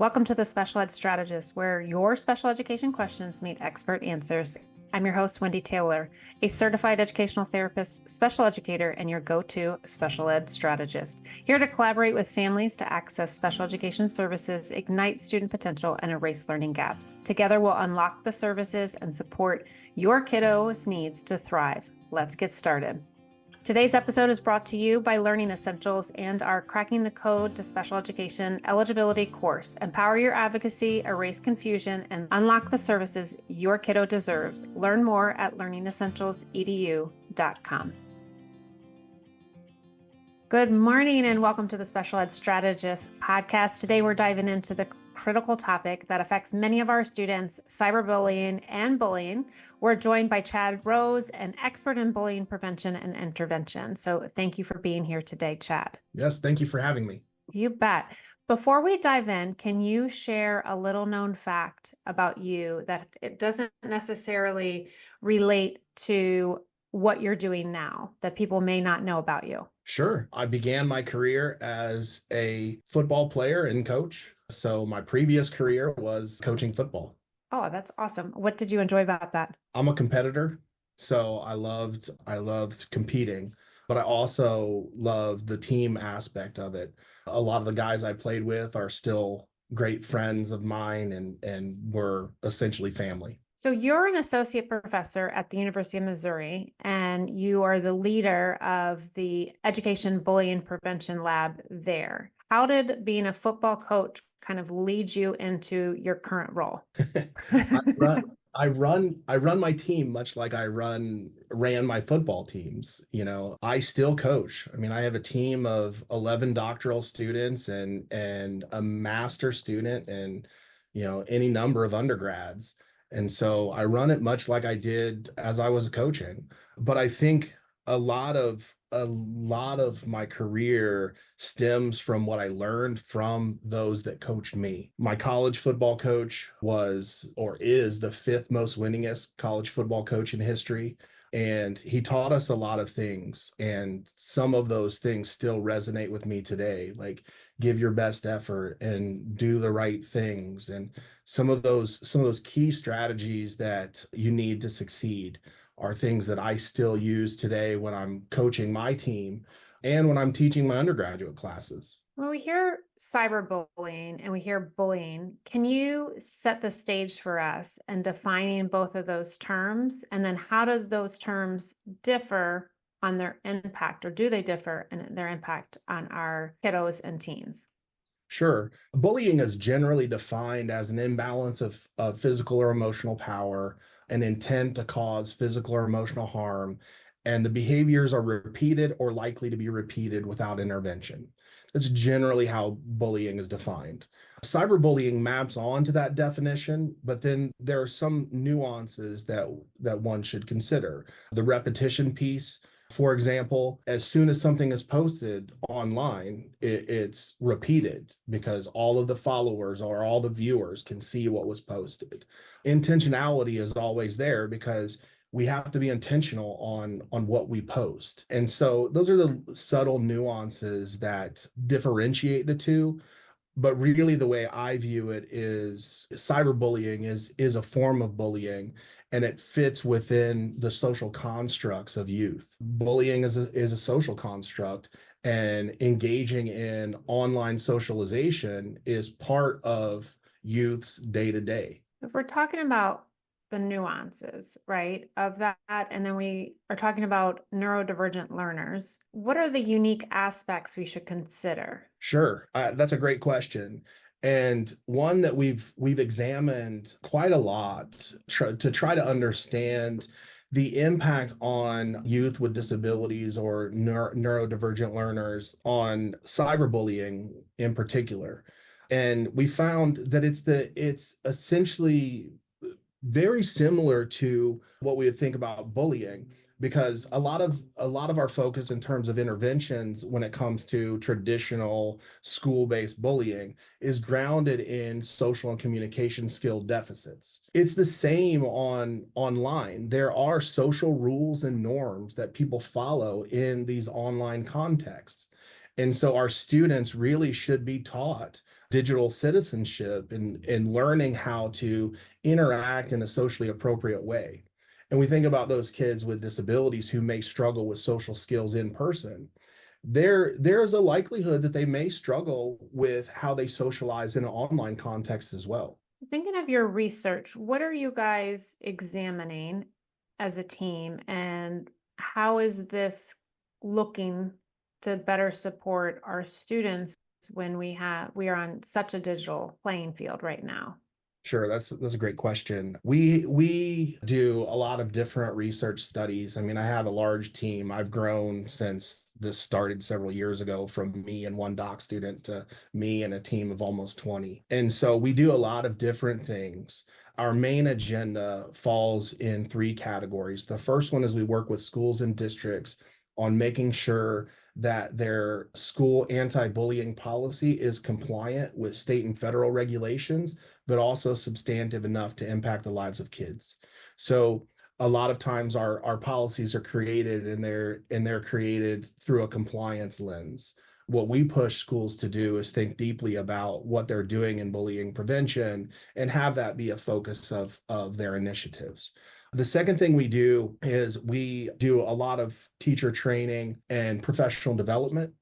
Welcome to the Special Ed Strategist, where your special education questions meet expert answers. I'm your host, Wendy Taylor, a certified educational therapist, special educator, and your go-to special ed strategist. Here to collaborate with families to access special education services, ignite student potential, and erase learning gaps. Together, we'll unlock the services and support your kiddo's needs to thrive. Let's get started. Today's episode is brought to you by Learning Essentials and our Cracking the Code to Special Education eligibility course. Empower your advocacy, erase confusion, and unlock the services your kiddo deserves. Learn more at learningessentialsedu.com. Good morning and welcome to the Special Ed Strategist podcast. Today we're diving into the critical topic that affects many of our students, cyberbullying and bullying. We're joined by Chad Rose, an expert in bullying prevention and intervention. So thank you for being here today, Chad. Yes, thank you for having me. You bet. Before we dive in, can you share a little known fact about you that it doesn't necessarily relate to what you're doing now that people may not know about you? Sure. I began my career as a football player and coach. So my previous career was coaching football. Oh, that's awesome. What did you enjoy about that? I'm a competitor, so I loved competing, but I also loved the team aspect of it. A lot of the guys I played with are still great friends of mine and we're essentially family. So you're an associate professor at the University of Missouri, and you are the leader of the Education Bullying Prevention Lab there. How did being a football coach kind of lead you into your current role? I run my team much like I ran my football teams. You know, I still coach. I mean, I have a team of 11 doctoral students and a master student and, you know, any number of undergrads. And so I run it much like I did as I was coaching. But I think a lot of my career stems from what I learned from those that coached me. My college football coach was or is the fifth most winningest college football coach in history. And he taught us a lot of things. And some of those things still resonate with me today, like give your best effort and do the right things. And some of those key strategies that you need to succeed are things that I still use today when I'm coaching my team and when I'm teaching my undergraduate classes. When we hear cyberbullying and we hear bullying, can you set the stage for us and defining both of those terms? And then how do those terms differ on their impact, or do they differ in their impact on our kiddos and teens? Sure. Bullying is generally defined as an imbalance of physical or emotional power, an intent to cause physical or emotional harm, and the behaviors are repeated or likely to be repeated without intervention. That's generally how bullying is defined. Cyberbullying maps onto that definition, but then there are some nuances that one should consider. The repetition piece, for example, as soon as something is posted online, it's repeated because all of the followers or all the viewers can see what was posted. Intentionality is always there because we have to be intentional on what we post. And so those are the subtle nuances that differentiate the two. But really the way I view it is cyberbullying is a form of bullying, and it fits within the social constructs of youth. Bullying is a social construct, and engaging in online socialization is part of youth's day-to-day. If we're talking about the nuances, right, of that, and then we are talking about neurodivergent learners, what are the unique aspects we should consider? Sure, that's a great question, and one that we've examined quite a lot to try to understand the impact on youth with disabilities or neurodivergent learners on cyberbullying in particular. And we found that it's essentially very similar to what we would think about bullying, because a lot of our focus in terms of interventions when it comes to traditional school-based bullying is grounded in social and communication skill deficits. It's the same online. There are social rules and norms that people follow in these online contexts. And so our students really should be taught digital citizenship and learning how to interact in a socially appropriate way. And we think about those kids with disabilities who may struggle with social skills in person. There's a likelihood that they may struggle with how they socialize in an online context as well. Thinking of your research, what are you guys examining as a team, and how is this looking to better support our students when we are on such a digital playing field right now? Sure, that's a great question. We do a lot of different research studies. I mean, I have a large team. I've grown since this started several years ago from me and one doc student to me and a team of almost 20. And so we do a lot of different things. Our main agenda falls in three categories. The first one is we work with schools and districts on making sure that their school anti-bullying policy is compliant with state and federal regulations, but also substantive enough to impact the lives of kids. So a lot of times our policies are created and they're created through a compliance lens. What we push schools to do is think deeply about what they're doing in bullying prevention and have that be a focus of their initiatives. The second thing we do is we do a lot of teacher training and professional development,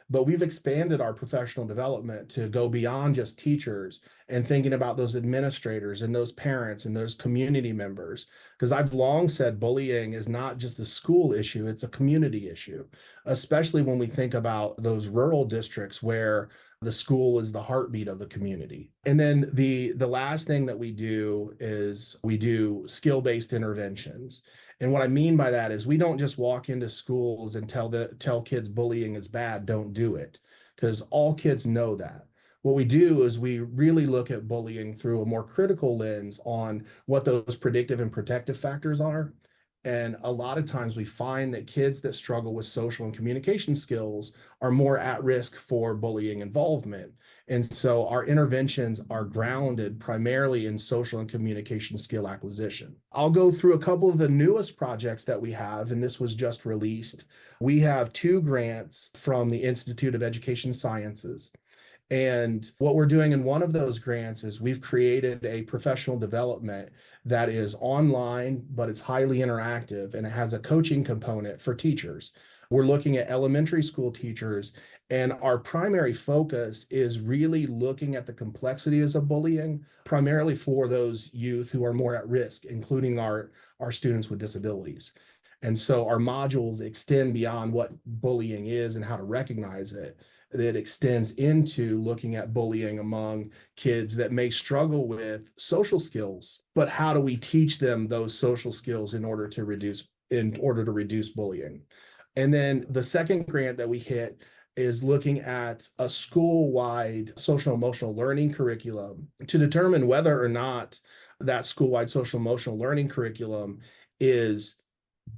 but we've expanded our professional development to go beyond just teachers and thinking about those administrators and those parents and those community members. Because I've long said bullying is not just a school issue, it's a community issue, especially when we think about those rural districts where the school is the heartbeat of the community. And then the last thing that we do is we do skill-based interventions. And what I mean by that is we don't just walk into schools and tell kids bullying is bad, don't do it, because all kids know that. What we do is we really look at bullying through a more critical lens on what those predictive and protective factors are. And a lot of times we find that kids that struggle with social and communication skills are more at risk for bullying involvement. And so our interventions are grounded primarily in social and communication skill acquisition. I'll go through a couple of the newest projects that we have, and this was just released. We have 2 grants from the Institute of Education Sciences. And what we're doing in one of those grants is we've created a professional development that is online, but it's highly interactive and it has a coaching component for teachers. We're looking at elementary school teachers, and our primary focus is really looking at the complexities of bullying, primarily for those youth who are more at risk, including our students with disabilities. And so our modules extend beyond what bullying is and how to recognize it. That extends into looking at bullying among kids that may struggle with social skills, but how do we teach them those social skills in order to reduce bullying? And then the second grant that we hit is looking at a school-wide social emotional learning curriculum to determine whether or not that school-wide social emotional learning curriculum is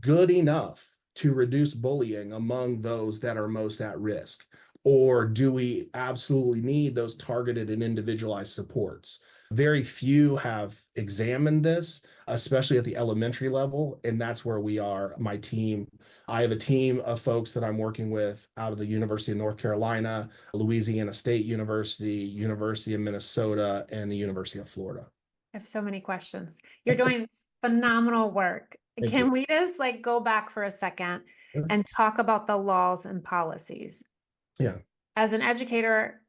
good enough to reduce bullying among those that are most at risk. Or do we absolutely need those targeted and individualized supports? Very few have examined this, especially at the elementary level, and that's where we are. My team, I have a team of folks that I'm working with out of the University of North Carolina, Louisiana State University, University of Minnesota, and the University of Florida. I have so many questions. You're doing phenomenal work. Thank Can you. we just go back for a second and talk about the laws and policies? Yeah. As an educator,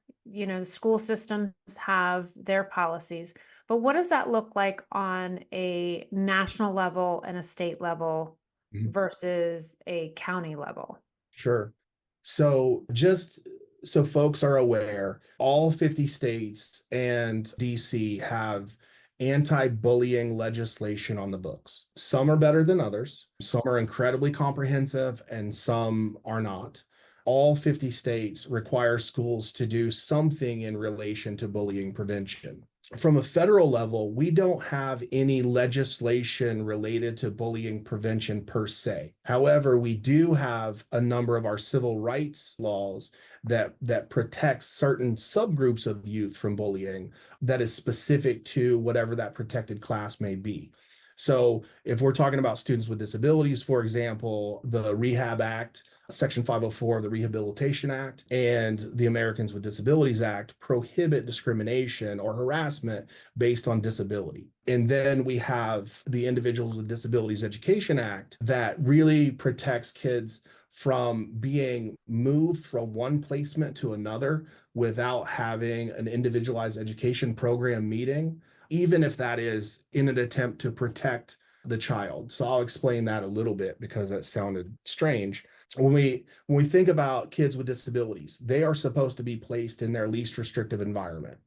school systems have their policies, but what does that look like on a national level and a state level versus a county level? Sure. So just so folks are aware, all 50 states and DC have anti-bullying legislation on the books. Some are better than others. Some are incredibly comprehensive and some are not. All 50 states require schools to do something in relation to bullying prevention. From a federal level, we don't have any legislation related to bullying prevention per se. However, we do have a number of our civil rights laws that protect certain subgroups of youth from bullying that is specific to whatever that protected class may be. So if we're talking about students with disabilities, for example, the Rehab Act, Section 504 of the Rehabilitation Act, and the Americans with Disabilities Act prohibit discrimination or harassment based on disability. And then we have the Individuals with Disabilities Education Act that really protects kids from being moved from one placement to another without having an individualized education program meeting, even if that is in an attempt to protect the child. So I'll explain that a little bit because that sounded strange. When we think about kids with disabilities, they are supposed to be placed in their least restrictive environment.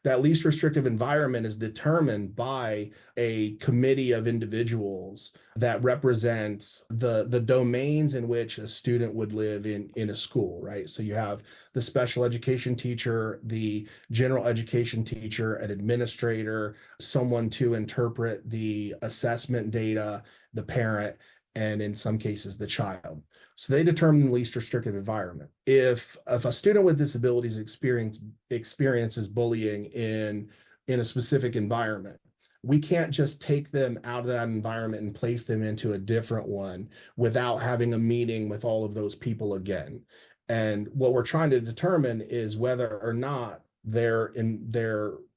That least restrictive environment is determined by a committee of individuals that represent the domains in which a student would live in a school, right? So you have the special education teacher, the general education teacher, an administrator, someone to interpret the assessment data, the parent, and in some cases, the child. So they determine the least restrictive environment. If a student with disabilities experiences bullying in a specific environment, we can't just take them out of that environment and place them into a different one without having a meeting with all of those people again. And what we're trying to determine is whether or not their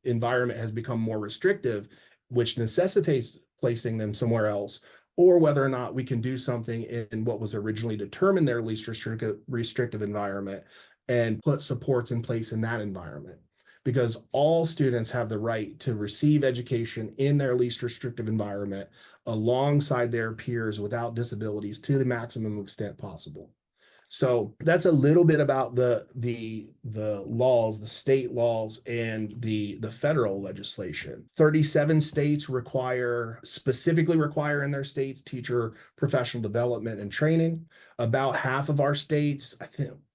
environment has become more restrictive, which necessitates placing them somewhere else, or whether or not we can do something in what was originally determined their least restrictive environment and put supports in place in that environment. Because all students have the right to receive education in their least restrictive environment alongside their peers without disabilities to the maximum extent possible. So that's a little bit about the laws, the state laws, and the federal legislation. 37 states specifically require in their states teacher professional development and training. About half of our states,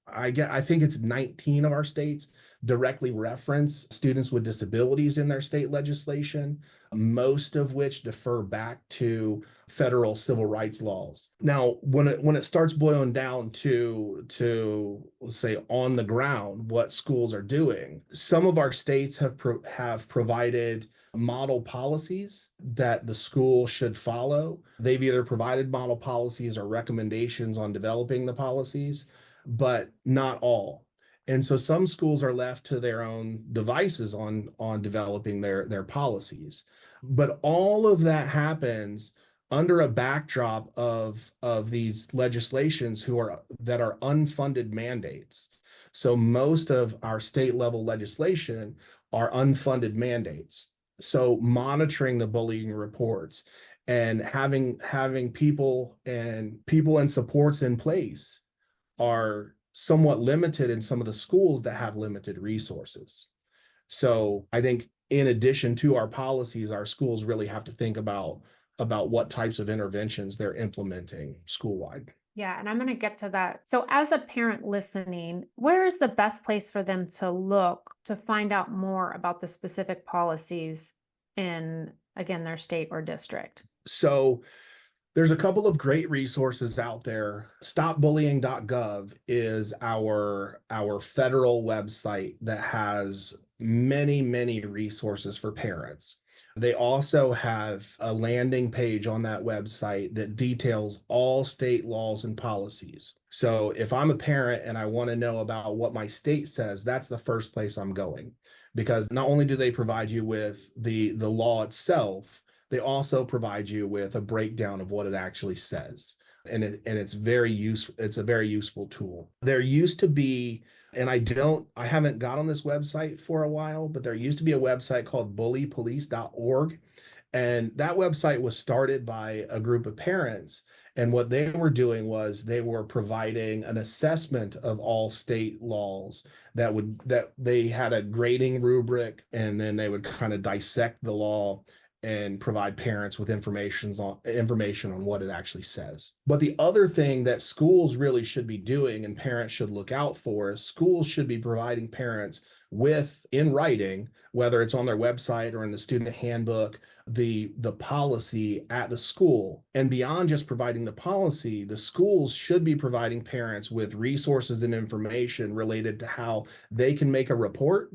I think it's 19 of our states, directly reference students with disabilities in their state legislation, most of which defer back to federal civil rights laws. Now, when it starts boiling down to let's say on the ground, what schools are doing, some of our states have provided model policies that the school should follow. They've either provided model policies or recommendations on developing the policies, but not all. And so some schools are left to their own devices on developing their policies. But all of that happens under a backdrop of these legislations that are unfunded mandates. So most of our state level legislation are unfunded mandates. So monitoring the bullying reports and having people and supports in place are somewhat limited in some of the schools that have limited resources. So I think in addition to our policies, our schools really have to think about what types of interventions they're implementing school-wide. Yeah, and I'm going to get to that. So as a parent listening, where is the best place for them to look to find out more about the specific policies in, again, their state or district? So there's a couple of great resources out there. Stopbullying.gov is our federal website that has many, many resources for parents. They also have a landing page on that website that details all state laws and policies. So if I'm a parent and I want to know about what my state says, that's the first place I'm going. Because not only do they provide you with the law itself, they also provide you with a breakdown of what it actually says. And it's very useful. It's a very useful tool. There used to be, and I haven't got on this website for a while, but there used to be a website called bullypolice.org. And that website was started by a group of parents. And what they were doing was they were providing an assessment of all state laws that they had a grading rubric, and then they would kind of dissect the law and provide parents with information on what it actually says. But the other thing that schools really should be doing and parents should look out for is schools should be providing parents with, in writing, whether it's on their website or in the student handbook, the policy at the school. And beyond just providing the policy, the schools should be providing parents with resources and information related to how they can make a report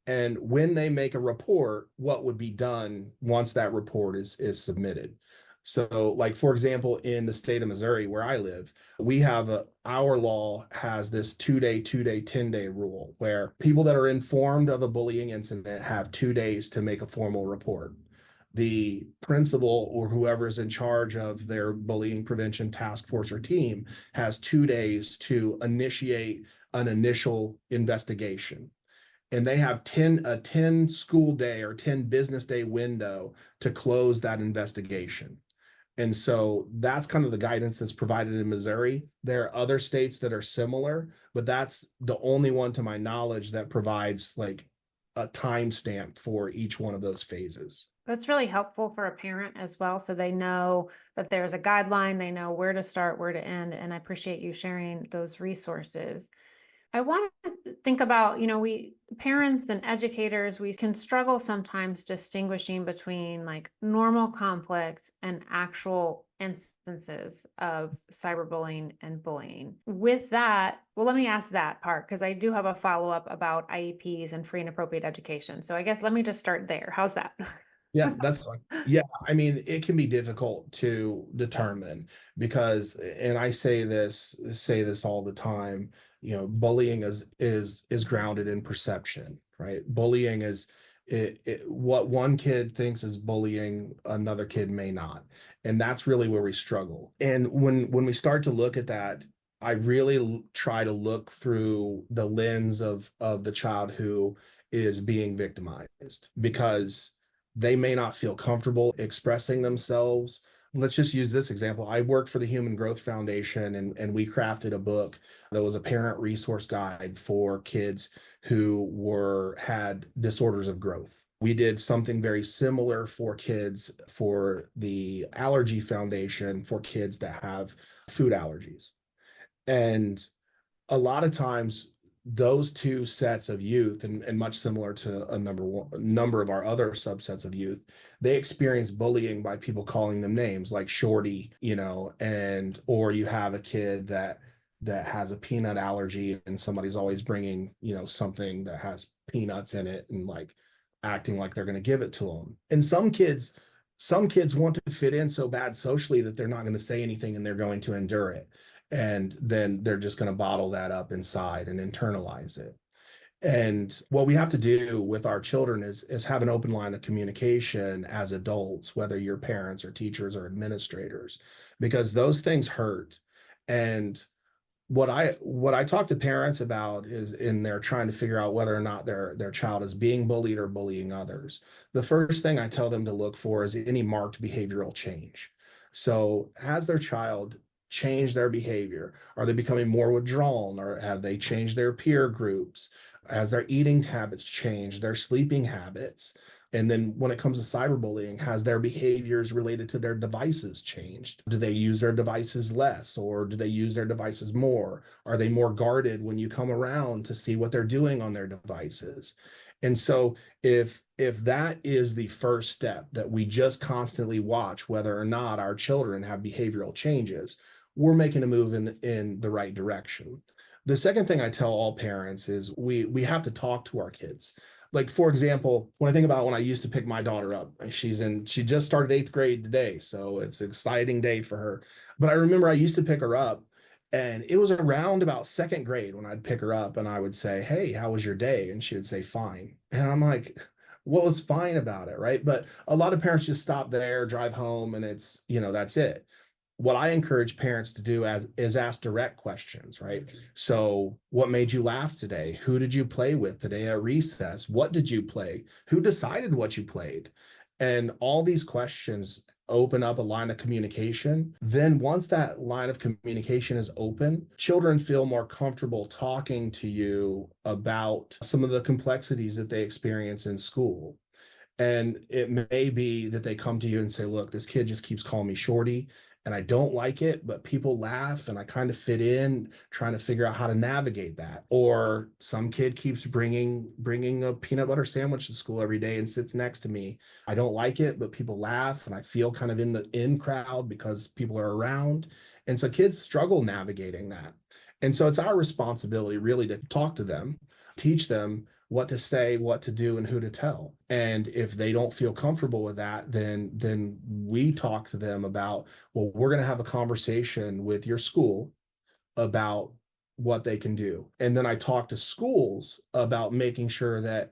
And when they make a report, what would be done once that report is submitted. So, like, for example, in the state of Missouri, where I live, our law has this 2-day, 2-day, 10-day rule where people that are informed of a bullying incident have 2 days to make a formal report. The principal or whoever is in charge of their bullying prevention task force or team has 2 days to initiate an initial investigation, and they have a 10 school day or 10 business day window to close that investigation. And so that's kind of the guidance that's provided in Missouri. There are other states that are similar, but that's the only one to my knowledge that provides like a timestamp for each one of those phases. That's really helpful for a parent as well, so they know that there's a guideline, they know where to start, where to end, and I appreciate you sharing those resources. I want to think about, we parents and educators, we can struggle sometimes distinguishing between like normal conflict and actual instances of cyberbullying and bullying. With that, well, let me ask that part because I do have a follow-up about IEPs and free and appropriate education. So I guess let me just start there. How's that? Yeah, that's fine. Yeah, I mean, it can be difficult to determine because, and I say this all the time, bullying is grounded in perception, right? Bullying is what one kid thinks is bullying, another kid may not. And that's really where we struggle. And when we start to look at that, I really try to look through the lens of the child who is being victimized because they may not feel comfortable expressing themselves. Let's just use this example. I worked for the Human Growth Foundation, and we crafted a book that was a parent resource guide for kids who had disorders of growth. We did something very similar for kids for the Allergy Foundation for kids that have food allergies. And a lot of times those two sets of youth, and much similar to a number of our other subsets of youth, they experience bullying by people calling them names like shorty, and or you have a kid that has a peanut allergy and somebody's always bringing something that has peanuts in it and like acting like they're going to give it to them. And some kids want to fit in so bad socially that they're not going to say anything and they're going to endure it, and then they're just going to bottle that up inside and internalize it. And what we have to do with our children is have an open line of communication as adults, whether you're parents or teachers or administrators, because those things hurt. And what I talk to parents about is in they're trying to figure out whether or not their child is being bullied or bullying others. The first thing I tell them to look for is any marked behavioral change. So has their child changed their behavior? Are they becoming more withdrawn, or have they changed their peer groups? Has their eating habits changed, their sleeping habits? And then when it comes to cyberbullying, has their behaviors related to their devices changed? Do they use their devices less, or do they use their devices more? Are they more guarded when you come around to see what they're doing on their devices? And so if that is the first step, that we just constantly watch whether or not our children have behavioral changes, we're making a move in the right direction. The second thing I tell all parents is we have to talk to our kids. Like, for example, when I think about when I used to pick my daughter up, she just started 8th grade today, so it's an exciting day for her. But I remember I used to pick her up, and it was around about 2nd grade when I'd pick her up and I would say, "Hey, how was your day?" And she would say, "Fine." And I'm like, what was fine about it, right? But a lot of parents just stop there, drive home, and that's it. What I encourage parents to do is ask direct questions, right? So, what made you laugh today? Who did you play with today at recess? What did you play? Who decided what you played? And all these questions open up a line of communication. Then once that line of communication is open, children feel more comfortable talking to you about some of the complexities that they experience in school. And it may be that they come to you and say, "Look, this kid just keeps calling me shorty and I don't like it, but people laugh and I kind of fit in, trying to figure out how to navigate that." Or some kid keeps bringing a peanut butter sandwich to school every day and sits next to me. I don't like it, but people laugh and I feel kind of in the in crowd because people are around. And so kids struggle navigating that. And so it's our responsibility really to talk to them, teach them what to say, what to do, and who to tell. And if they don't feel comfortable with that, then we talk to them about, well, we're going to have a conversation with your school about what they can do. And then I talk to schools about making sure that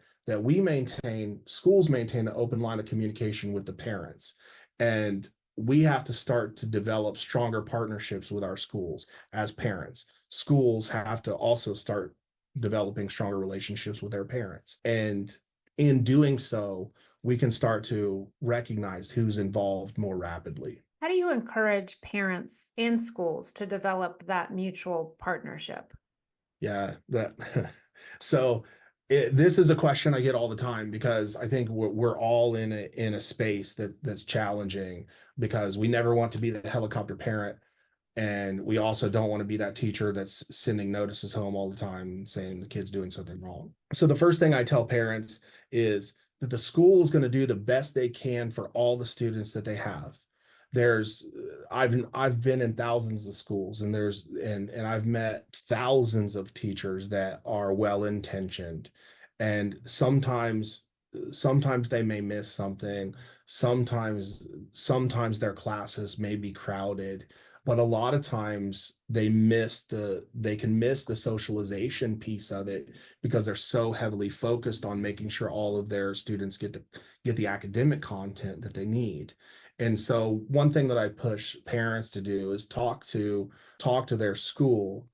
schools maintain an open line of communication with the parents. And we have to start to develop stronger partnerships with our schools as parents. Schools have to also start developing stronger relationships with their parents. And in doing so, we can start to recognize who's involved more rapidly. How do you encourage parents in schools to develop that mutual partnership? Yeah, that so this is a question I get all the time because I think we're all in a space that's challenging because we never want to be the helicopter parent, and we also don't want to be that teacher that's sending notices home all the time saying the kid's doing something wrong. So the first thing I tell parents is that the school is going to do the best they can for all the students that they have. There's I've been in thousands of schools, and I've met thousands of teachers that are well intentioned, and sometimes they may miss something. Sometimes their classes may be crowded, but a lot of times they can miss the socialization piece of it because they're so heavily focused on making sure all of their students get the academic content that they need. And so one thing that I push parents to do is talk to their school,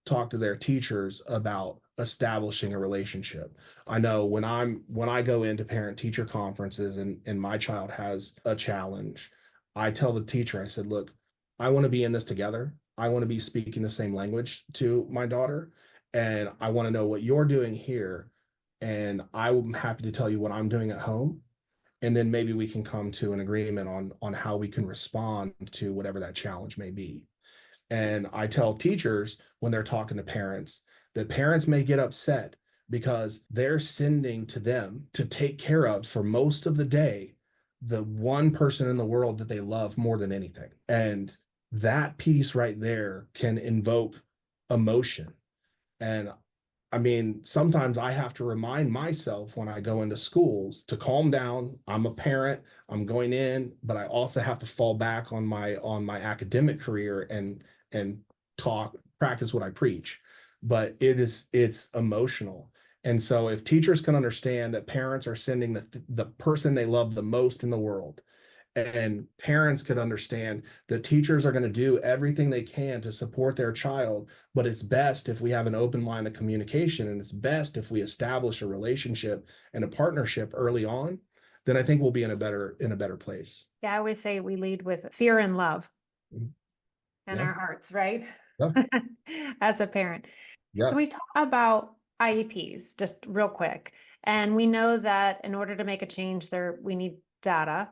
talk to their teachers about establishing a relationship. I know when I go into parent teacher conferences and my child has a challenge, I tell the teacher, I said, look, I want to be in this together. I want to be speaking the same language to my daughter, and I want to know what you're doing here, and I'm happy to tell you what I'm doing at home, and then maybe we can come to an agreement on how we can respond to whatever that challenge may be. And I tell teachers when they're talking to parents that parents may get upset because they're sending to them to take care of for most of the day the one person in the world that they love more than anything. And that piece right there can invoke emotion. And I mean, sometimes I have to remind myself when I go into schools to calm down. I'm a parent, I'm going in, but I also have to fall back on my academic career and practice what I preach. But it's emotional. And so if teachers can understand that parents are sending the person they love the most in the world, and parents could understand that teachers are going to do everything they can to support their child, but it's best if we have an open line of communication, and it's best if we establish a relationship and a partnership early on, then I think we'll be in a better place. Yeah, I always say we lead with fear and love in Yeah. our hearts, right? Yeah. As a parent. Yeah. Can we talk about IEPs just real quick? And we know that in order to make a change there, we need data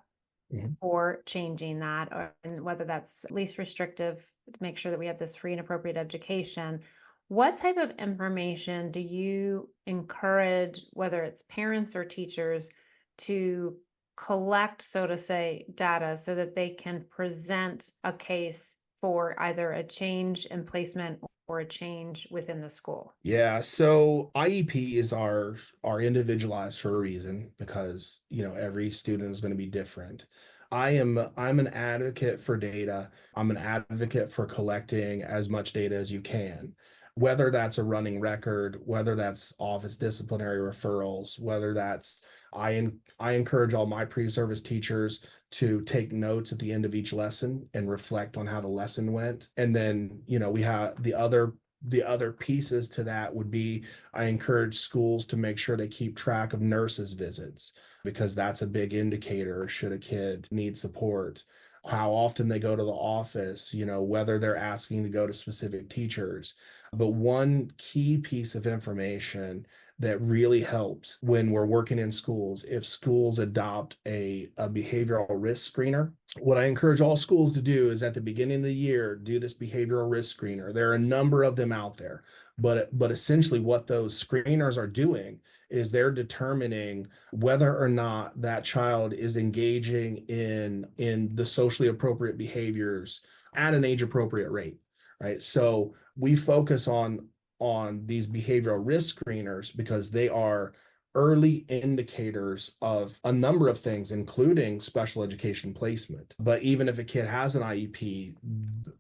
for changing that, and whether that's least restrictive to make sure that we have this free and appropriate education. What type of information do you encourage, whether it's parents or teachers, to collect, so to say, data so that they can present a case for either a change in placement or a change within the school? Yeah, so IEPs are individualized for a reason because, every student is going to be different. I'm an advocate for data. I'm an advocate for collecting as much data as you can, whether that's a running record, whether that's office disciplinary referrals, whether that's I encourage all my pre-service teachers to take notes at the end of each lesson and reflect on how the lesson went. And then, we have the other pieces to that would be I encourage schools to make sure they keep track of nurses' visits because that's a big indicator should a kid need support, how often they go to the office, whether they're asking to go to specific teachers. But one key piece of information that really helps when we're working in schools, if schools adopt a behavioral risk screener, what I encourage all schools to do is at the beginning of the year, do this behavioral risk screener. There are a number of them out there, but essentially what those screeners are doing is they're determining whether or not that child is engaging in the socially appropriate behaviors at an age appropriate rate, right? So we focus on on these behavioral risk screeners because they are early indicators of a number of things, including special education placement. But even if a kid has an IEP,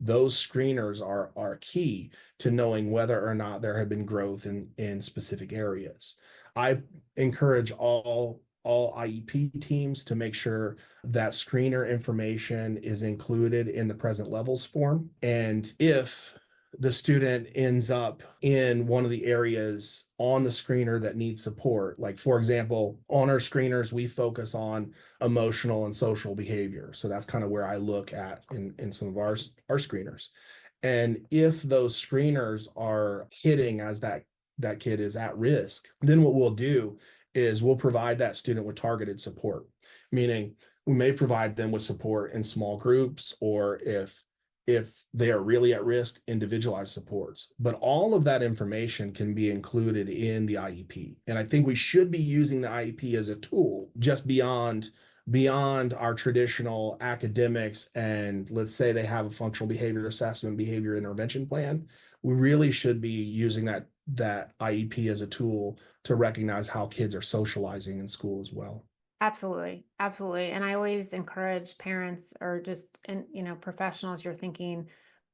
those screeners are key to knowing whether or not there have been growth in specific areas. I encourage all IEP teams to make sure that screener information is included in the present levels form. And if the student ends up in one of the areas on the screener that needs support, like for example, on our screeners, we focus on emotional and social behavior. So that's kind of where I look at in some of our screeners. And if those screeners are hitting as that kid is at risk, then what we'll do is we'll provide that student with targeted support, meaning we may provide them with support in small groups, or if they are really at risk, individualized supports. But all of that information can be included in the IEP. And I think we should be using the IEP as a tool just beyond our traditional academics. And let's say they have a functional behavior assessment, behavior intervention plan. We really should be using that IEP as a tool to recognize how kids are socializing in school as well. Absolutely. Absolutely. And I always encourage parents or just, professionals, you're thinking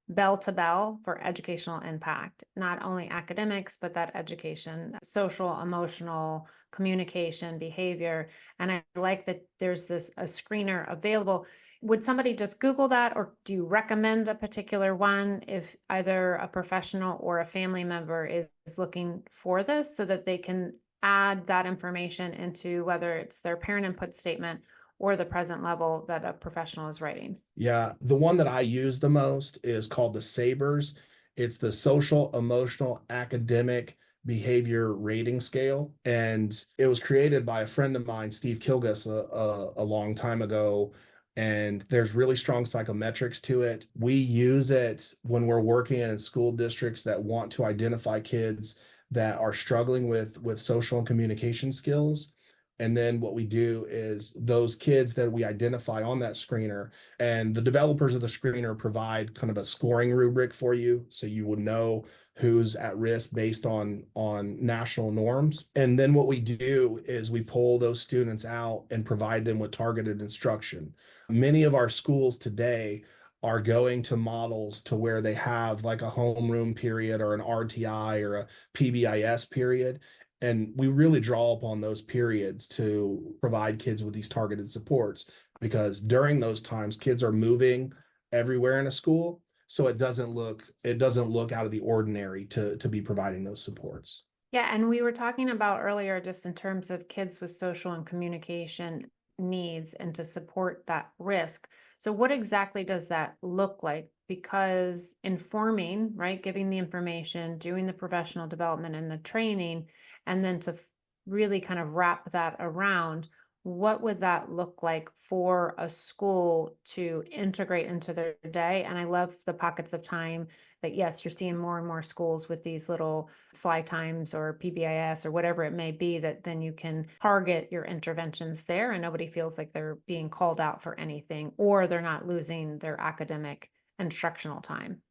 bell to bell for educational impact, not only academics, but that education, social, emotional, communication, behavior. And I like that there's a screener available. Would somebody just Google that, or do you recommend a particular one if either a professional or a family member is looking for this, so that they can add that information into whether it's their parent input statement or the present level that a professional is writing? Yeah, the one that I use the most is called the SABRS. It's the Social, Emotional, Academic Behavior Rating Scale. And it was created by a friend of mine, Steve Kilgus, a long time ago. And there's really strong psychometrics to it. We use it when we're working in school districts that want to identify kids that are struggling with social and communication skills. And then what we do is those kids that we identify on that screener, and the developers of the screener provide kind of a scoring rubric for you, so you would know who's at risk based on national norms. And then what we do is we pull those students out and provide them with targeted instruction. Many of our schools today are going to models to where they have like a homeroom period or an RTI or a PBIS period. And we really draw upon those periods to provide kids with these targeted supports, because during those times, kids are moving everywhere in a school. So it doesn't look out of the ordinary to be providing those supports. Yeah, and we were talking about earlier just in terms of kids with social and communication needs and to support that risk. So what exactly does that look like? Because informing, right, giving the information, doing the professional development and the training, and then to really kind of wrap that around, what would that look like for a school to integrate into their day? And I love the pockets of time that, yes, you're seeing more and more schools with these little fly times or PBIS or whatever it may be, that then you can target your interventions there and nobody feels like they're being called out for anything, or they're not losing their academic instructional time.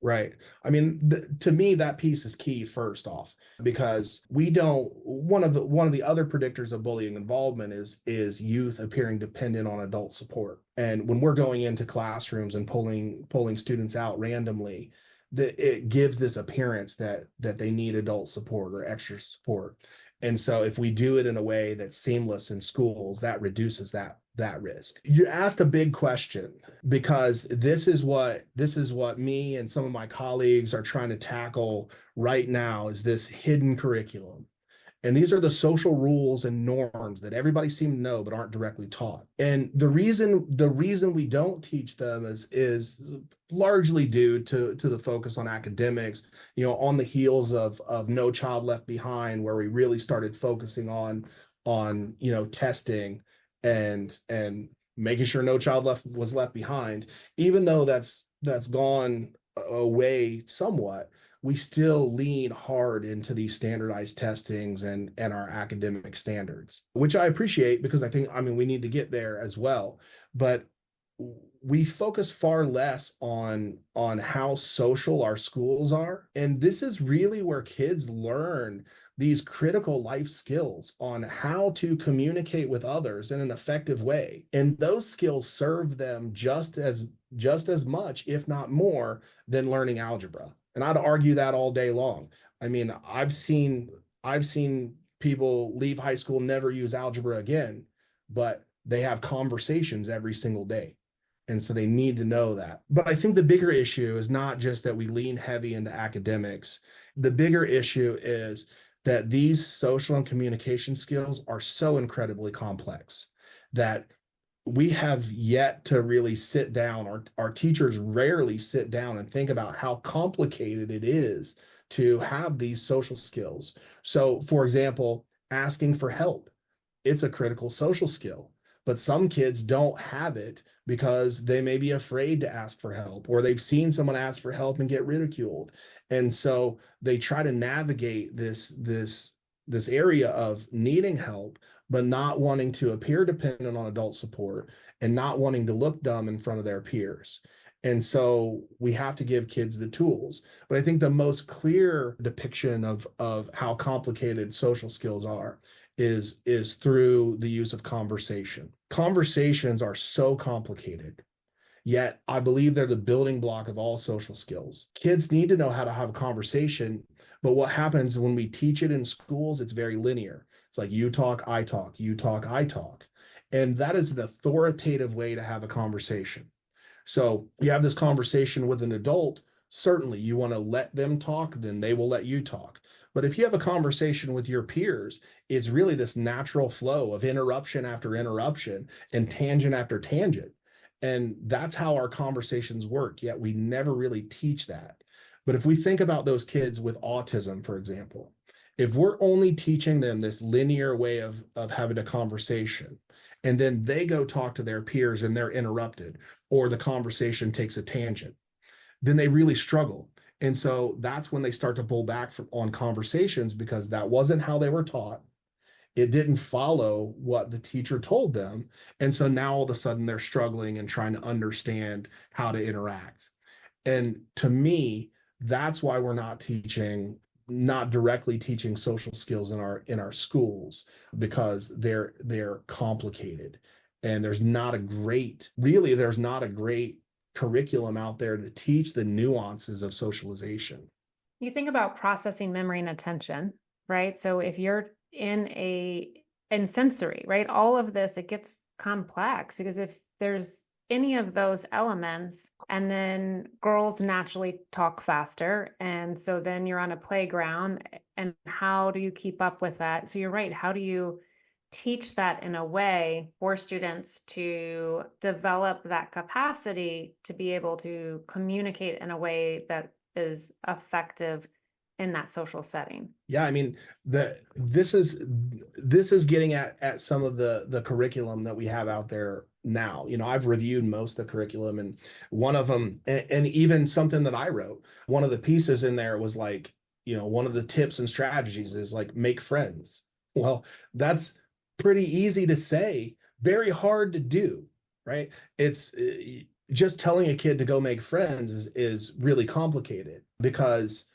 Right. I mean, to me, that piece is key first off, because we don't, one of the other predictors of bullying involvement is youth appearing dependent on adult support. And when we're going into classrooms and pulling students out randomly, that it gives this appearance that they need adult support or extra support. And so if we do it in a way that's seamless in schools, that reduces that risk. You asked a big question, because this is what me and some of my colleagues are trying to tackle right now, is this hidden curriculum. And these are the social rules and norms that everybody seems to know but aren't directly taught. And the reason we don't teach them is largely due to the focus on academics, on the heels of No Child Left Behind, where we really started focusing on testing and making sure no child was left behind. Even though that's gone away somewhat, we still lean hard into these standardized testings and our academic standards, which I appreciate, because I mean, we need to get there as well. But we focus far less on how social our schools are, and this is really where kids learn these critical life skills on how to communicate with others in an effective way, and those skills serve them just as much, if not more, than learning algebra. And I'd argue that all day long. I mean, I've seen people leave high school, never use algebra again, but they have conversations every single day. And so they need to know that. But I think the bigger issue is not just that we lean heavy into academics. The bigger issue is that these social and communication skills are so incredibly complex that we have yet to really sit down, or our teachers rarely sit down and think about how complicated it is to have these social skills. So, for example, asking for help, it's a critical social skill, but some kids don't have it because they may be afraid to ask for help, or they've seen someone ask for help and get ridiculed. And so they try to navigate this area of needing help, but not wanting to appear dependent on adult support and not wanting to look dumb in front of their peers. And so we have to give kids the tools. But I think the most clear depiction of how complicated social skills are is through the use of conversation. Conversations are so complicated, yet I believe they're the building block of all social skills. Kids need to know how to have a conversation, but what happens when we teach it in schools, it's very linear. It's like you talk, I talk, you talk, I talk. And that is an authoritative way to have a conversation. So you have this conversation with an adult, certainly you want to let them talk, then they will let you talk. But if you have a conversation with your peers, it's really this natural flow of interruption after interruption and tangent after tangent. And that's how our conversations work, yet we never really teach that. But if we think about those kids with autism, for example, if we're only teaching them this linear way of having a conversation, and then they go talk to their peers and they're interrupted, or the conversation takes a tangent, then they really struggle. And so that's when they start to pull back on conversations, because that wasn't how they were taught. It didn't follow what the teacher told them. And so now all of a sudden they're struggling and trying to understand how to interact. And to me, that's why we're not directly teaching social skills in our schools, because they're complicated. And there's not a great curriculum out there to teach the nuances of socialization. You think about processing memory and attention, right? So if you're in sensory, right? All of this, it gets complex, because if there's any of those elements, and then girls naturally talk faster, and so then you're on a playground, and how do you keep up with that? So you're right, how do you teach that in a way for students to develop that capacity to be able to communicate in a way that is effective in that social setting? Yeah, I mean, this is getting at some of the curriculum that we have out there now. I've reviewed most of the curriculum, and one of them, and even something that I wrote, one of the pieces in there was like, one of the tips and strategies is like, make friends. Well, that's pretty easy to say, very hard to do, right? It's just telling a kid to go make friends is really complicated, because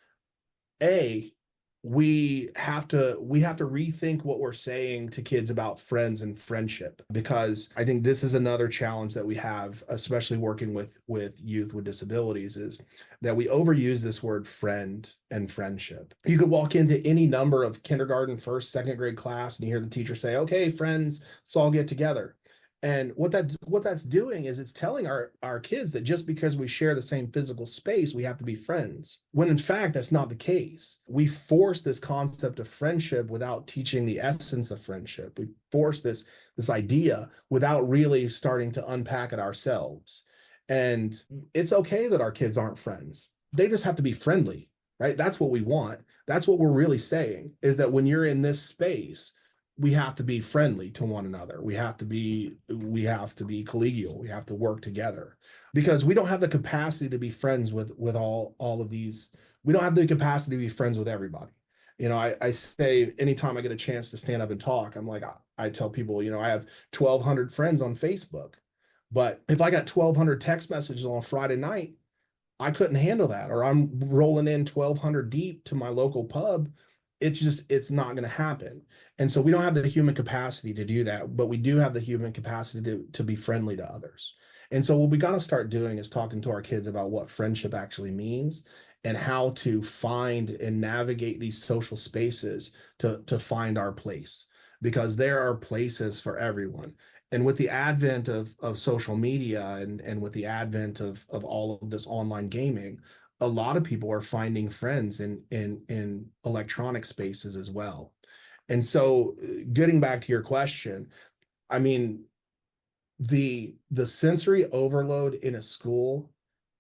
we have to rethink what we're saying to kids about friends and friendship, because I think this is another challenge that we have, especially working with youth with disabilities, is that we overuse this word friend and friendship. You could walk into any number of kindergarten, first, second grade class, and you hear the teacher say, okay, friends, let's all get together. And what that's doing is it's telling our kids that just because we share the same physical space, we have to be friends. When in fact, that's not the case. We force this concept of friendship without teaching the essence of friendship. We force this idea without really starting to unpack it ourselves. And it's okay that our kids aren't friends. They just have to be friendly, right? That's what we want. That's what we're really saying, is that when you're in this space, we have to be friendly to one another. We have to be collegial. We have to work together, because we don't have the capacity to be friends with all of these. We don't have the capacity to be friends with everybody. I say anytime I get a chance to stand up and talk, I'm like, I tell people, I have 1,200 friends on Facebook. But if I got 1,200 text messages on a Friday night, I couldn't handle that. Or I'm rolling in 1,200 deep to my local pub. It's not going to happen. And so we don't have the human capacity to do that, but we do have the human capacity to be friendly to others. And so what we got to start doing is talking to our kids about what friendship actually means and how to find and navigate these social spaces to find our place, because there are places for everyone. And with the advent of social media and with the advent of all of this online gaming, a lot of people are finding friends in electronic spaces as well. And so getting back to your question, I mean, the sensory overload in a school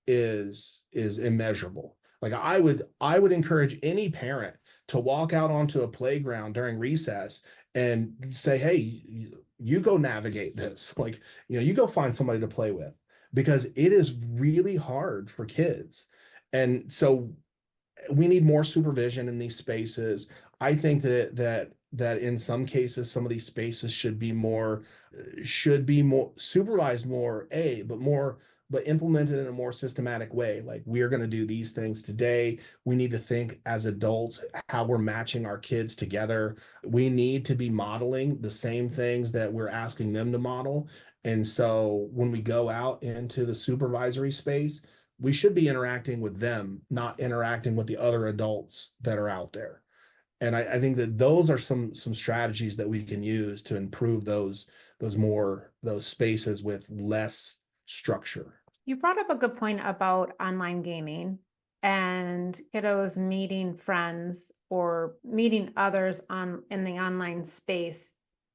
is immeasurable. Like I would encourage any parent to walk out onto a playground during recess and say, hey, you go navigate this. Like, you go find somebody to play with, because it is really hard for kids. And so we need more supervision in these spaces. I think that in some cases, some of these spaces should be more supervised more, but implemented in a more systematic way. Like, we are going to do these things today. We need to think as adults how we're matching our kids together. We need to be modeling the same things that we're asking them to model. And so when we go out into the supervisory space, we should be interacting with them, not interacting with the other adults that are out there. And I think that those are some strategies that we can use to improve those spaces with less structure. You brought up a good point about online gaming and kiddos meeting friends or meeting others in the online space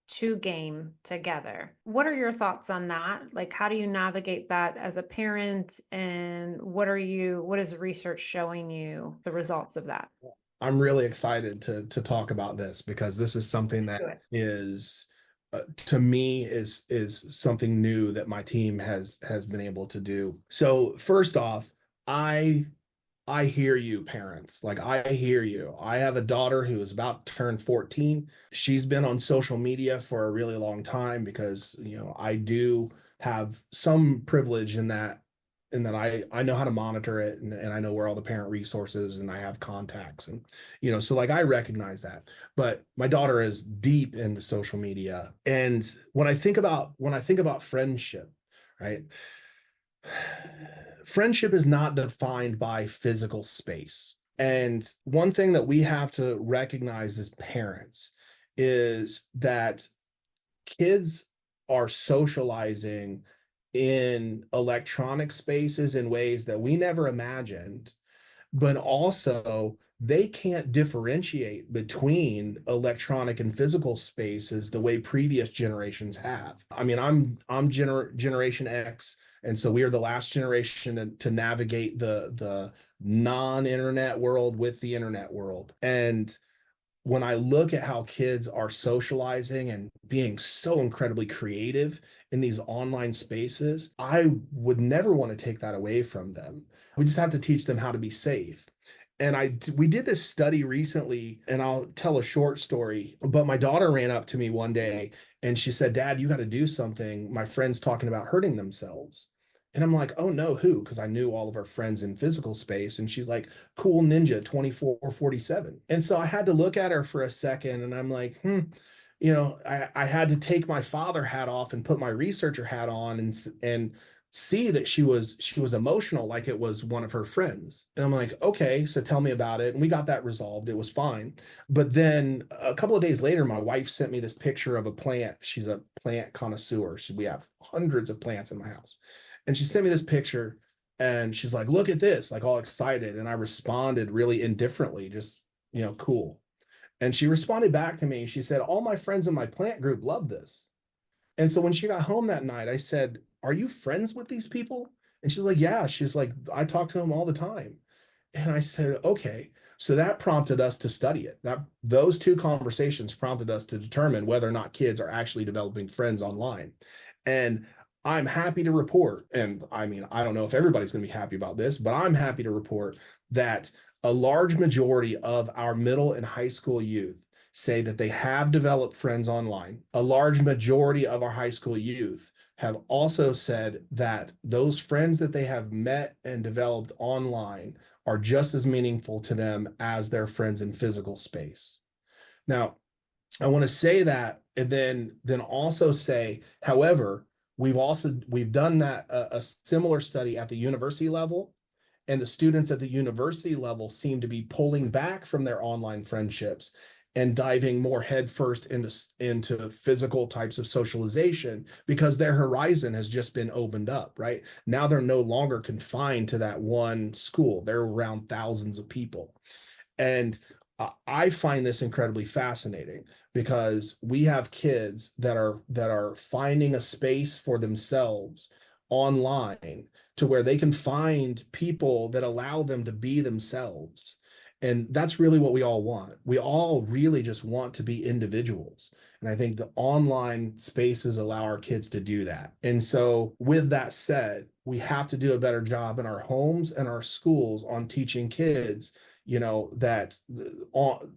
to game together. What are your thoughts on that? Like, how do you navigate that as a parent, and what is research showing you the results of that? I'm really excited to talk about this, because this is something that Do it. is to me is something new that my team has been able to do. So first off, I hear you, parents. Like, I hear you. I have a daughter who is about to turn 14. She's been on social media for a really long time, because, I do have some privilege in that I know how to monitor it, and I know where all the parent resources, and I have contacts, and so, like, I recognize that. But my daughter is deep into social media. And when I think about friendship, right? Friendship is not defined by physical space. And one thing that we have to recognize as parents is that kids are socializing in electronic spaces in ways that we never imagined, but also they can't differentiate between electronic and physical spaces the way previous generations have. I mean, I'm Generation X, and so we are the last generation to navigate the non-internet world with the internet world. And when I look at how kids are socializing and being so incredibly creative in these online spaces, I would never want to take that away from them. We just have to teach them how to be safe. And we did this study recently, and I'll tell a short story. But my daughter ran up to me one day and she said, "Dad, you got to do something. My friend's talking about hurting themselves." And I'm like, "Oh no, who?" Because I knew all of our friends in physical space. And she's like, "Cool Ninja 2447." And so I had to look at her for a second, and I'm like, I had to take my father hat off and put my researcher hat on, and see that she was emotional, like it was one of her friends. And I'm like, "Okay, so tell me about it." And we got that resolved. It was fine. But then a couple of days later, my wife sent me this picture of a plant. She's a plant connoisseur. So we have hundreds of plants in my house. And she sent me this picture, and she's like, "Look at this," like all excited. And I responded really indifferently, just, cool. And she responded back to me. She said, "All my friends in my plant group love this." And so when she got home that night, I said, "Are you friends with these people?" And she's like, "Yeah." She's like, "I talk to them all the time." And I said, "Okay." So that prompted us to study it. Those two conversations prompted us to determine whether or not kids are actually developing friends online. And I'm happy to report, and I mean, I don't know if everybody's going to be happy about this, but I'm happy to report that a large majority of our middle and high school youth say that they have developed friends online. A large majority of our high school youth have also said that those friends that they have met and developed online are just as meaningful to them as their friends in physical space. Now, I want to say that, and then also say, however, we've done that a similar study at the university level, and the students at the university level seem to be pulling back from their online friendships and diving more headfirst into physical types of socialization because their horizon has just been opened up, right? Now they're no longer confined to that one school. They're around thousands of people. And I find this incredibly fascinating because we have kids that are finding a space for themselves online to where they can find people that allow them to be themselves. And that's really what we all want. We all really just want to be individuals. And I think the online spaces allow our kids to do that. And so, with that said, we have to do a better job in our homes and our schools on teaching kids, that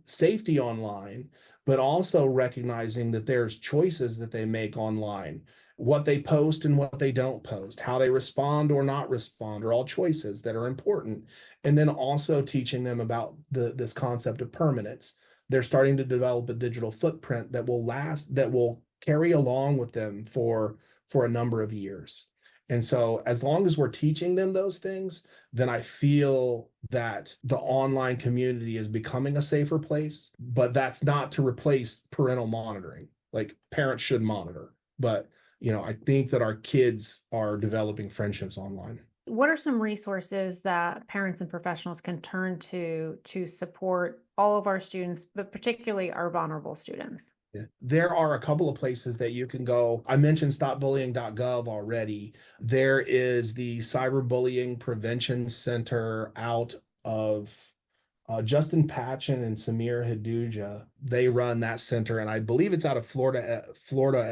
safety online, but also recognizing that there's choices that they make online. What they post and what they don't post, how they respond or not respond, are all choices that are important. And then also teaching them about this concept of permanence. They're starting to develop a digital footprint that will last, that will carry along with them for a number of years. And so, as long as we're teaching them those things, then I feel that the online community is becoming a safer place. But that's not to replace parental monitoring. Like, parents should monitor, but I think that our kids are developing friendships online. What are some resources that parents and professionals can turn to support all of our students, but particularly our vulnerable students? Yeah. There are a couple of places that you can go. I mentioned stopbullying.gov already. There is the Cyberbullying Prevention Center out of Justin Patchen and Samir Hiduja. They run that center, and I believe it's out of Florida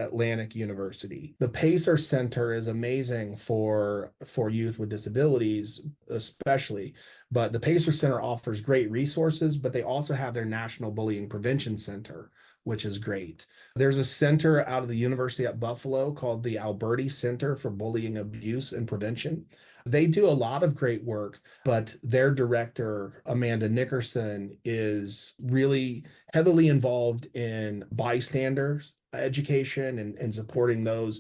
Atlantic University. The Pacer Center is amazing for youth with disabilities, especially. But the Pacer Center offers great resources, but they also have their National Bullying Prevention Center, which is great. There's a center out of the University at Buffalo called the Alberti Center for Bullying, Abuse, and Prevention. They do a lot of great work, but their director, Amanda Nickerson, is really heavily involved in bystanders education and supporting those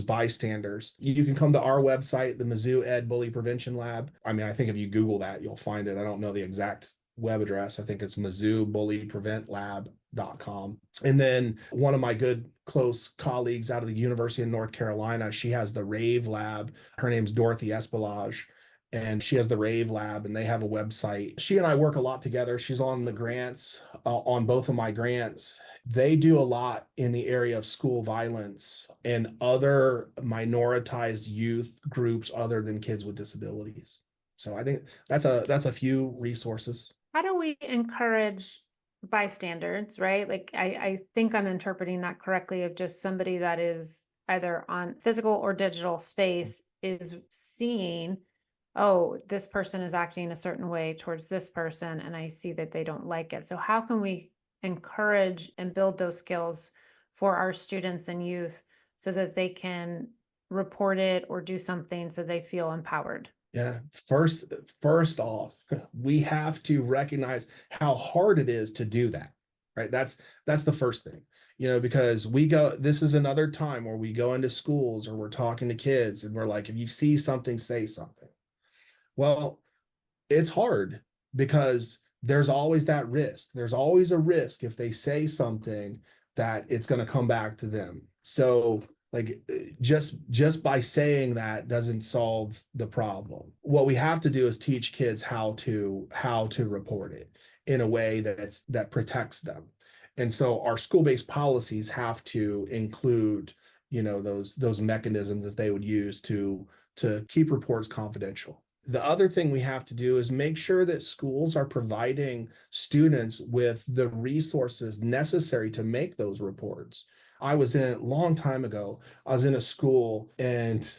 bystanders. You can come to our website, the Mizzou Ed Bully Prevention Lab. I mean, I think if you Google that, you'll find it. I don't know the exact web address. I think it's mizzoubullybreventlab.com. And then one of my good close colleagues out of the University of North Carolina, she has the Rave Lab. Her name's Dorothy Espelage, and she has the Rave Lab, and they have a website. She and I work a lot together. She's on the grants, on both of my grants. They do a lot in the area of school violence and other minoritized youth groups other than kids with disabilities. So I think that's a few resources. How do we encourage bystanders, right? Like, I think I'm interpreting that correctly, of just somebody that is either on physical or digital space is seeing, oh, this person is acting a certain way towards this person, and I see that they don't like it. So how can we encourage and build those skills for our students and youth so that they can report it or do something so they feel empowered? Yeah. First off, we have to recognize how hard it is to do that, right? That's the first thing, because this is another time where we go into schools or we're talking to kids and we're like, if you see something, say something. Well, it's hard because there's always that risk. There's always a risk if they say something that it's going to come back to them. So, like, just by saying that doesn't solve the problem. What we have to do is teach kids how to report it in a way that protects them. And so our school-based policies have to include, those mechanisms that they would use to keep reports confidential. The other thing we have to do is make sure that schools are providing students with the resources necessary to make those reports. I was in a long time ago, I was in a school and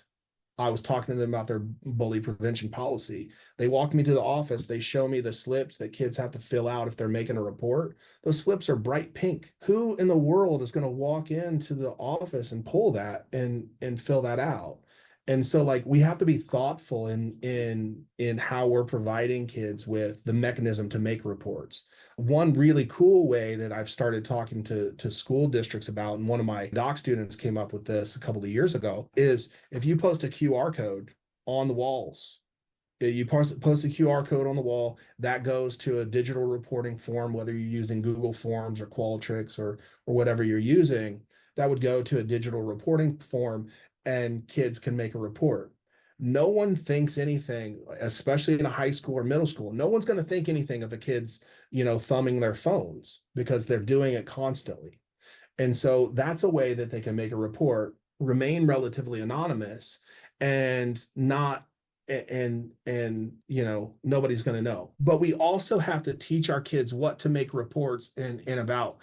I was talking to them about their bully prevention policy. They walk me to the office. They show me the slips that kids have to fill out if they're making a report. Those slips are bright pink. Who in the world is going to walk into the office and pull that and fill that out? And so like we have to be thoughtful in how we're providing kids with the mechanism to make reports. One really cool way that I've started talking to school districts about, and one of my doc students came up with this a couple of years ago, is if you post a QR code on the walls, you post a QR code on the wall, that goes to a digital reporting form, whether you're using Google Forms or Qualtrics or whatever you're using, that would go to a digital reporting form and kids can make a report. No one thinks anything, especially in a high school or middle school. No one's going to think anything of the kids, thumbing their phones because they're doing it constantly. And so that's a way that they can make a report, remain relatively anonymous, and not nobody's going to know. But we also have to teach our kids what to make reports and about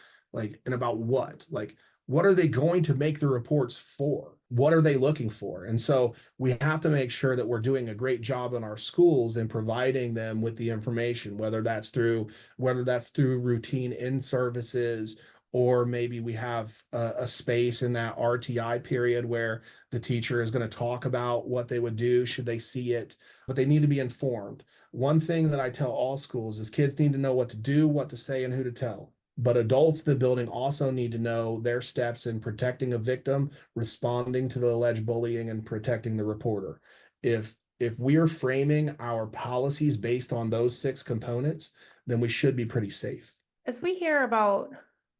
what are they going to make the reports for? What are they looking for? And so we have to make sure that we're doing a great job in our schools in providing them with the information, whether that's through routine in services, or maybe we have a space in that RTI period where the teacher is going to talk about what they would do should they see it, but they need to be informed. One thing that I tell all schools is kids need to know what to do, what to say, and who to tell. But adults in the building also need to know their steps in protecting a victim, responding to the alleged bullying, and protecting the reporter. If we are framing our policies based on those 6 components, then we should be pretty safe. As we hear about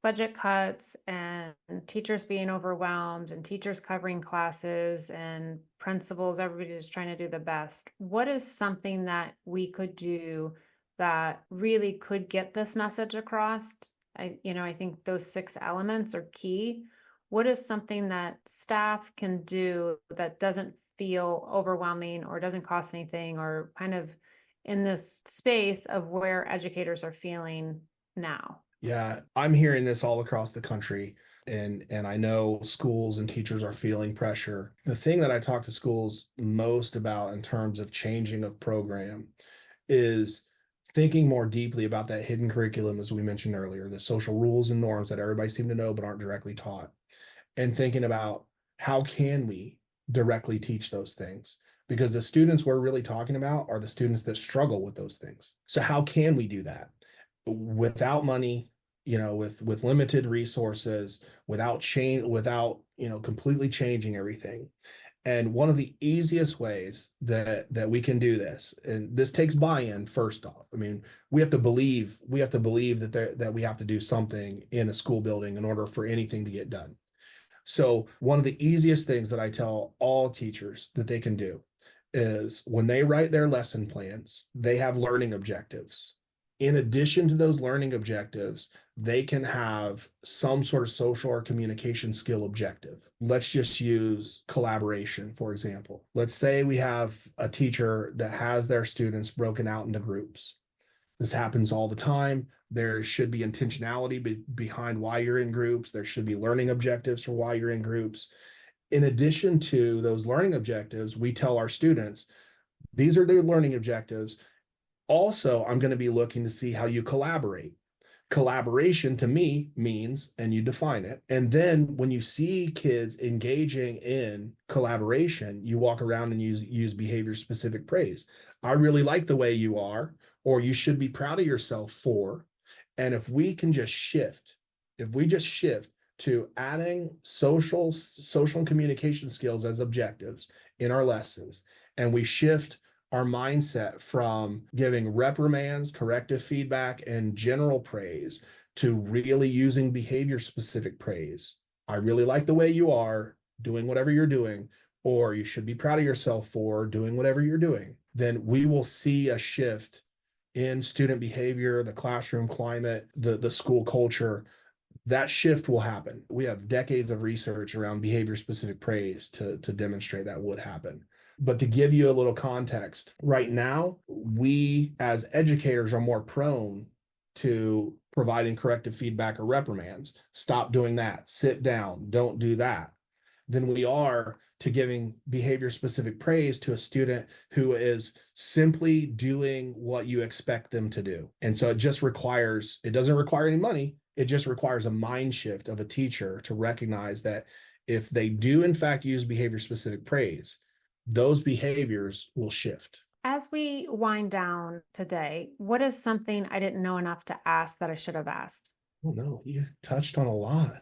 budget cuts and teachers being overwhelmed and teachers covering classes and principals, everybody's trying to do the best, what is something that we could do that really could get this message across? I think those 6 elements are key. What is something that staff can do that doesn't feel overwhelming or doesn't cost anything, or kind of in this space of where educators are feeling now? Yeah, I'm hearing this all across the country, and I know schools and teachers are feeling pressure. The thing that I talk to schools most about in terms of changing of program is thinking more deeply about that hidden curriculum, as we mentioned earlier, the social rules and norms that everybody seems to know but aren't directly taught, and thinking about how can we directly teach those things, because the students we're really talking about are the students that struggle with those things. So how can we do that without money, with limited resources, without completely changing everything? And one of the easiest ways that we can do this, and this takes buy-in first off. I mean, we have to believe that we have to do something in a school building in order for anything to get done. So one of the easiest things that I tell all teachers that they can do is when they write their lesson plans, they have learning objectives. In addition to those learning objectives, they can have some sort of social or communication skill objective. Let's just use collaboration, for example. Let's say we have a teacher that has their students broken out into groups. This happens all the time. There should be intentionality behind why you're in groups. There should be learning objectives for why you're in groups. In addition to those learning objectives, we tell our students, these are their learning objectives. Also, I'm going to be looking to see how you collaborate. Collaboration to me means, and you define it. And then when you see kids engaging in collaboration, you walk around and use behavior specific praise. I really like the way you are, or you should be proud of yourself for. And if we just shift to adding social and communication skills as objectives in our lessons, and we shift our mindset from giving reprimands, corrective feedback, and general praise to really using behavior specific praise. I really like the way you are doing whatever you're doing, or you should be proud of yourself for doing whatever you're doing. Then we will see a shift in student behavior, the classroom climate, the school culture. That shift will happen. We have decades of research around behavior specific praise to demonstrate that would happen. But to give you a little context, right now, we as educators are more prone to providing corrective feedback or reprimands. Stop doing that. Sit down. Don't do that. than we are to giving behavior specific praise to a student who is simply doing what you expect them to do. And so it doesn't require any money. It just requires a mind shift of a teacher to recognize that if they do in fact use behavior specific praise, those behaviors will shift. As we wind down today, what is something I didn't know enough to ask that I should have asked? Oh no, you touched on a lot.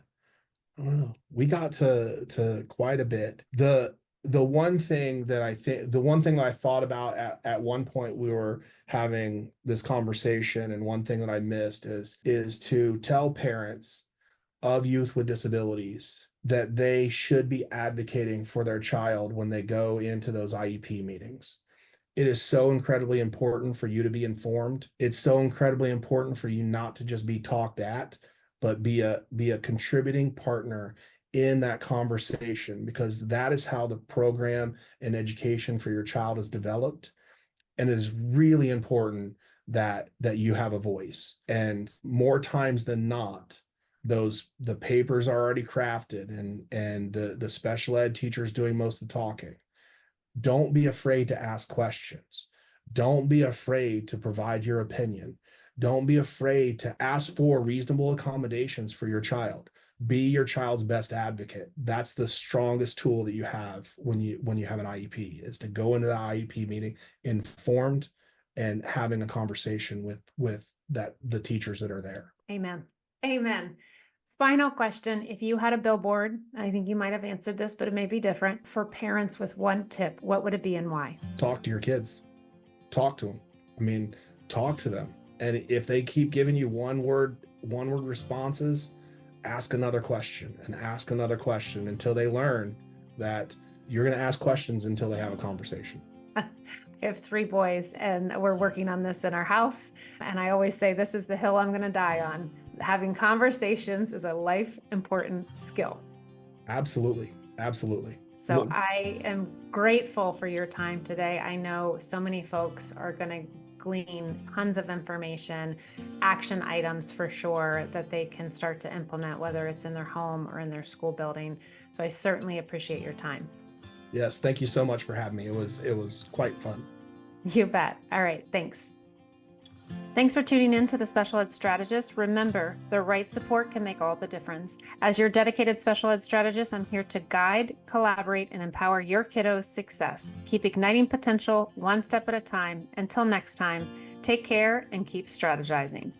Oh, we got to quite a bit. The one thing that I thought about at one point we were having this conversation, and one thing that I missed is to tell parents of youth with disabilities that they should be advocating for their child when they go into those IEP meetings. It is so incredibly important for you to be informed. It's so incredibly important for you not to just be talked at, but be a contributing partner in that conversation, because that is how the program and education for your child is developed. And it is really important that you have a voice. And more times than not, the papers are already crafted, and the special ed teachers doing most of the talking. Don't be afraid to ask questions. Don't be afraid to provide your opinion. Don't be afraid to ask for reasonable accommodations for your child. Be your child's best advocate. That's the strongest tool that you have when you have an IEP, is to go into the IEP meeting informed and having a conversation with the teachers that are there. Amen. Amen. Final question. If you had a billboard, I think you might have answered this, but it may be different, for parents with one tip, what would it be and why? Talk to your kids. Talk to them. I mean, talk to them. And if they keep giving you one word responses, ask another question and ask another question until they learn that you're going to ask questions until they have a conversation. I have 3 boys, and we're working on this in our house. And I always say, this is the hill I'm going to die on. Having conversations is a life important skill. Absolutely. Absolutely. So Well, I am grateful for your time today. I know so many folks are going to glean tons of information, action items for sure, that they can start to implement, whether it's in their home or in their school building. So I certainly appreciate your time. yes. Thank you so much for having me. It was quite fun. You bet. All right. Thanks. Thanks for tuning in to the Special Ed Strategist. Remember, the right support can make all the difference. As your dedicated Special Ed Strategist, I'm here to guide, collaborate, and empower your kiddos' success. Keep igniting potential one step at a time. Until next time, take care and keep strategizing.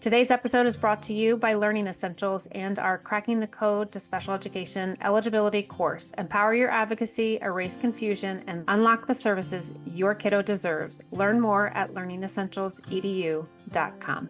Today's episode is brought to you by Learning Essentials and our Cracking the Code to Special Education eligibility course. Empower your advocacy, erase confusion, and unlock the services your kiddo deserves. Learn more at learningessentialsedu.com.